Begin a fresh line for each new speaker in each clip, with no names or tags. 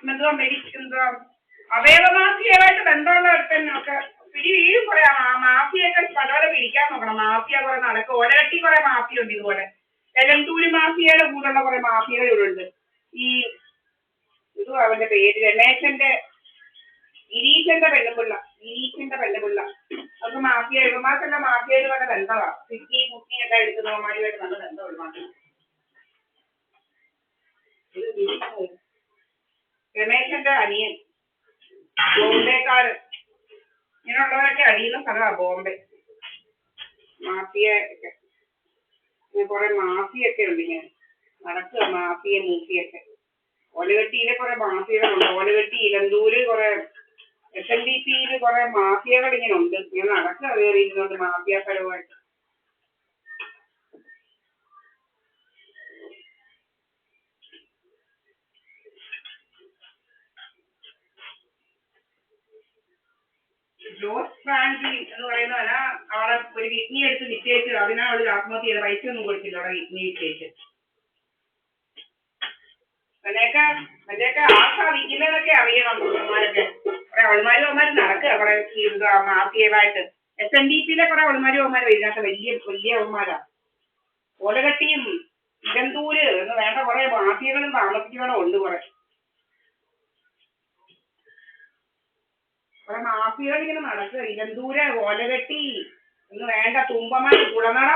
എന്തുവാ എന്തുവാ അവയവമാഫിയയുമായിട്ട് ബന്ധമുള്ള ഒരുത്തനൊക്കെ പിടി വീഴും കുറെ മാഫിയൊക്കെ പലവരെ പിടിക്കാൻ നോക്കണം. മാഫിയ കുറെ നടക്കും. ഒലകട്ടി കുറെ മാഫിയ ഉണ്ട് ഇതുപോലെ. എലന്തൂരി മാഫിയയുടെ കൂടെയുള്ള കുറെ മാഫിയകൾ ഇവിടെ ഉണ്ട്. ഈ ഇതും അവന്റെ പേര് രമേശന്റെ ഗിരീശന്റെ പെണ്ണുപിള്ള അതൊക്കെ മാഫിയ ഇവന്മാർക്കെല്ലാം മാഫിയയുടെ നല്ല ബന്ധമാണ്. സിറ്റി കുട്ടി എല്ലാം എടുക്കുന്നവന്മാരുമായിട്ട് നല്ല ബന്ധമുള്ള രമേശന്റെ അനിയൻ ബോംബെക്കാരൻ. ഇങ്ങനെയുള്ളവരൊക്കെ അടിയുന്ന സ്ഥലമാണ് ബോംബെ. മാഫിയ ഒക്കെ കുറെ മാഫിയൊക്കെ ഉണ്ട് ഇങ്ങനെ നടക്കുക. മാഫിയ മൂഫിയൊക്കെ ഒലകെട്ടിയിലെ കുറെ മാഫിയകളുണ്ട്. ഒലകെട്ടി ഇലന്തൂര് കുറെ SNDP കുറെ മാഫിയകൾ ഇങ്ങനെ ഉണ്ട്. ഇങ്ങനെ നടക്കുക കയറിയിരുന്നുണ്ട് മാഫിയ പരമായിട്ട്. ജോസ് ഫ്രാൻസി എന്ന് പറയുന്നവന അവളെ ഒരു കിഡ്നി എടുത്ത് നിശ്ചയിച്ച് അതിനാ അവള് ആത്മഹത്യ ചെയ്ത. പൈസ ഒന്നും കൊടുത്തില്ല അവിടെ കിഡ്നി നിശ്ചയിച്ച്. അതിനൊക്കെ ആർക്കാ വിൽക്കുന്നതൊക്കെ അറിയണം. അവന്മാരൊക്കെ കുറെ അവന്മാരും അവന്മാര് നടക്കുക കുറെ മാഫിയമായിട്ട്. SNDP കുറെ അവന്മാരും അവന്മാരും ഇതിനകത്ത് വലിയ അവന്മാരാ. ഓലകട്ടിയും ഇലന്തൂര് എന്ന് വേണ്ട കുറെ മാഫിയകളും താമസിക്കുന്നതും ഉണ്ട്. കുറെ മാഫിയകൾ ഇങ്ങനെ നടക്കുക. ഇലന്തൂര് ഓലകെട്ടി എന്ന് വേണ്ട തുമ്പമാൻ കുളനട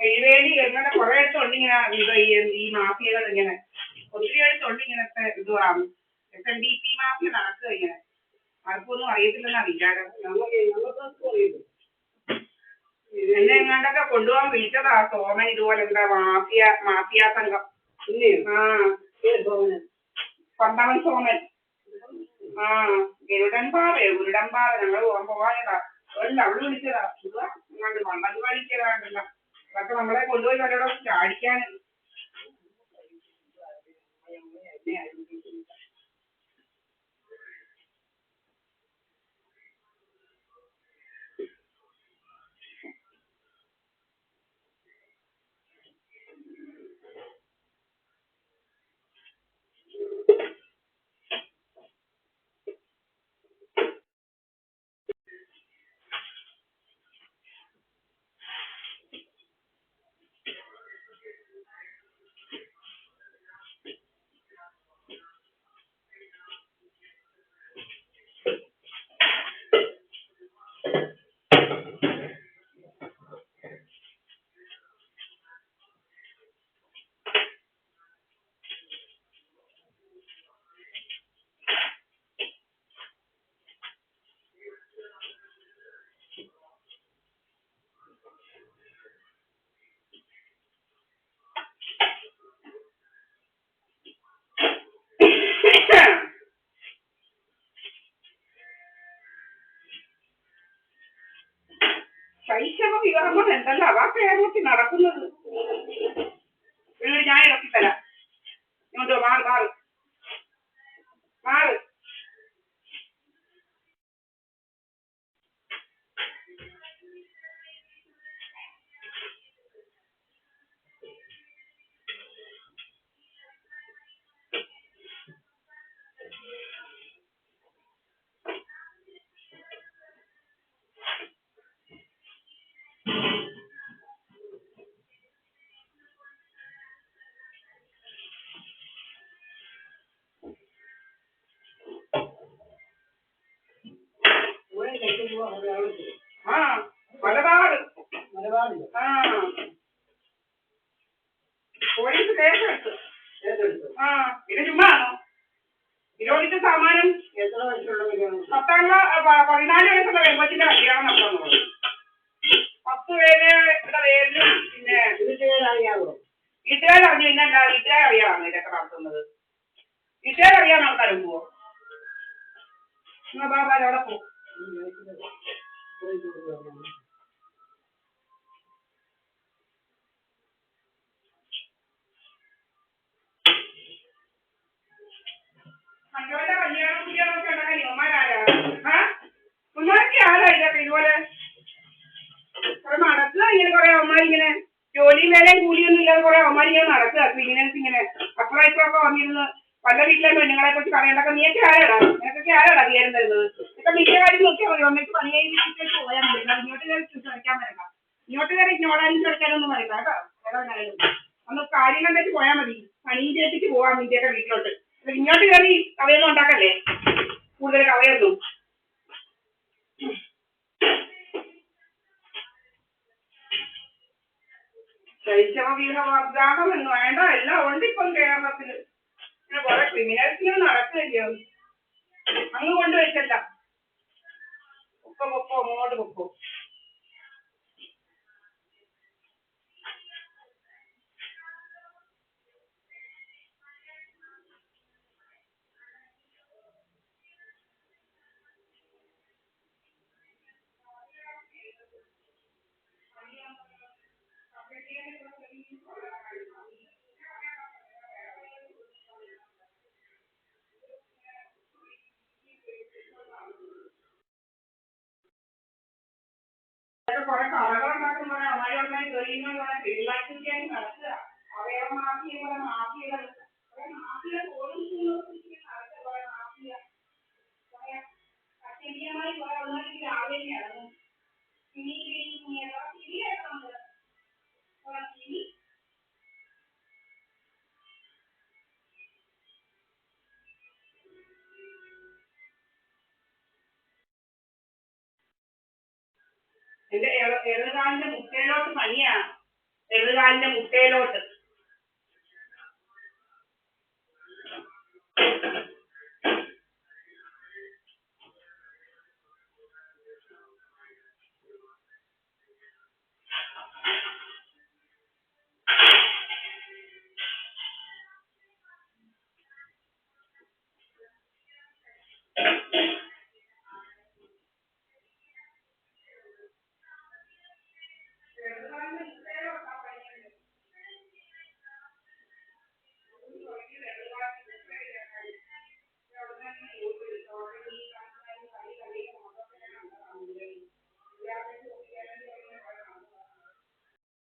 എഴുവേലി അങ്ങനെ കുറെ അടുത്തുണ്ട് ഇങ്ങനെ ഈ മാഫിയകൾ ഇങ്ങനെ ഒത്തിരി അടുത്തുണ്ട് ഇങ്ങനത്തെ ഇതുവാണ്. SNDP മാഫിയ നടക്കുക ഇങ്ങനെ. ആർക്കൊന്നും അറിയത്തില്ലെന്നാ വിചാരം. എന്നെ എങ്ങാണ്ടൊക്കെ കൊണ്ടുപോകാൻ വിളിച്ചതാ സോമൻ. ഇതുപോലെ എന്താ മാഫിയ സംഘം. പന്തവൻ സോമൻ. ഗരുഡൻപാറ ഞങ്ങൾ പോകാനതാ. അവള് വിളിച്ചതാ. എങ്ങാണ്ട് മണ്ണത് വലിച്ചതാണ്ടല്ല. അതൊക്കെ നമ്മളെ കൊണ്ടുപോയി വല്ലതും ചാടിക്കാനും. ശൈശവ വിവാഹം എന്തല്ല അതാ കേരളത്തിൽ നടക്കുന്നത്. ഞാൻ ഇറക്കിത്തരാം. ഇങ്ങോട്ടോ മാറ്. മലബാർ പോലീസ് കേസെടുത്ത്. ഇത് ചുമ്മാണോ? വിരോധിച്ച സാമാനം 14 വയസ്സുള്ള പെൺകൊച്ചിന്റെ കല്യാണം നടത്തുന്നു. 10 പേരുടെ പേരിലും പിന്നെ വീട്ടുകാരറിഞ്ഞു. പിന്നല്ല വീട്ടുകാരറിയാമോ ഇതൊക്കെ നടത്തുന്നത്? വീട്ടുകാരറിയാൻ ആൾക്കാരും പോവോ? ബാബാ അവിടെ പോകും. മറ്റവരുടെ കല്യാണം കുട്ടികളൊക്കെ ഉണ്ടാക്കാൻ യുവമാരാരാ? ഉമ്മാരൊക്കെ ആരാ ഇതൊക്കെ ഇതുപോലെ കുറെ നടക്കുക? ഇങ്ങനെ കുറെ അമ്മമാരിങ്ങനെ ജോലി വേലയും കൂലിയൊന്നും ഇല്ലാതെ കുറെ അമ്മ ഇങ്ങനെ നടക്കുക ക്രിമിനൽസ് ഇങ്ങനെ അപ്പുറം ഇപ്പുറമൊക്കെ വന്നിരുന്ന് പല വീട്ടിലെ പെണ്ണുങ്ങളെ കുറിച്ച് പറയണ്ടൊക്കെ നീയൊക്കെ ആരാടാ നിനക്കൊക്കെ ആരാടാ അധികാരം തരുന്നത് ഇതൊക്കെ നിന്റെ കാര്യം നോക്കിയാൽ മതി ഒന്നിച്ച് പണി കഴിഞ്ഞിട്ട് പോയാൽ മതി ഇങ്ങോട്ട് കയറി കളിക്കാൻ വരണ്ട ഇങ്ങോട്ട് കയറി നോടാനും കളിക്കാനൊന്നും വരണ്ട കേട്ടോ വേറെ ഒന്ന് കാര്യം കണ്ടിട്ട് പോയാൽ മതി പണിയും ചെയ്തിട്ട് പോവാം നിന്റെയൊക്കെ വീട്ടിലോട്ട് ഇങ്ങോട്ട് കയറി കവയൊന്നും ഉണ്ടാക്കല്ലേ കൂടുതൽ കവയൊന്നും ശൈശവ വിവാഹം എന്ന് വേണ്ട എല്ലാം ഉണ്ട് ഇപ്പം കേരളത്തില് ഇങ്ങനെ കുറെ ക്രിമിനൽസിനെ നടക്കുകയോ അങ്ങ് കൊണ്ടുവച്ചല്ല പൊക്കോ അങ്ങോട്ട് പൊക്കോ കുറെ കറകളുണ്ടാക്കുന്ന അമ്മായിമാരെ തെളിയുന്ന പെരുമാറ്റി നടത്തുക അവയവ മാഫിയ കുറെ മാഫിയകൾ കുറെ മാഫിയ മാഫിയ ശരിയമായി കുറെ ഒന്നാക്കി രാവിലെ ഇറങ്ങും എന്റെ എഴുകാലിന്റെ മുട്ടയിലോട്ട് പനിയാണ് എഴുകാലിന്റെ മുട്ടയിലോട്ട്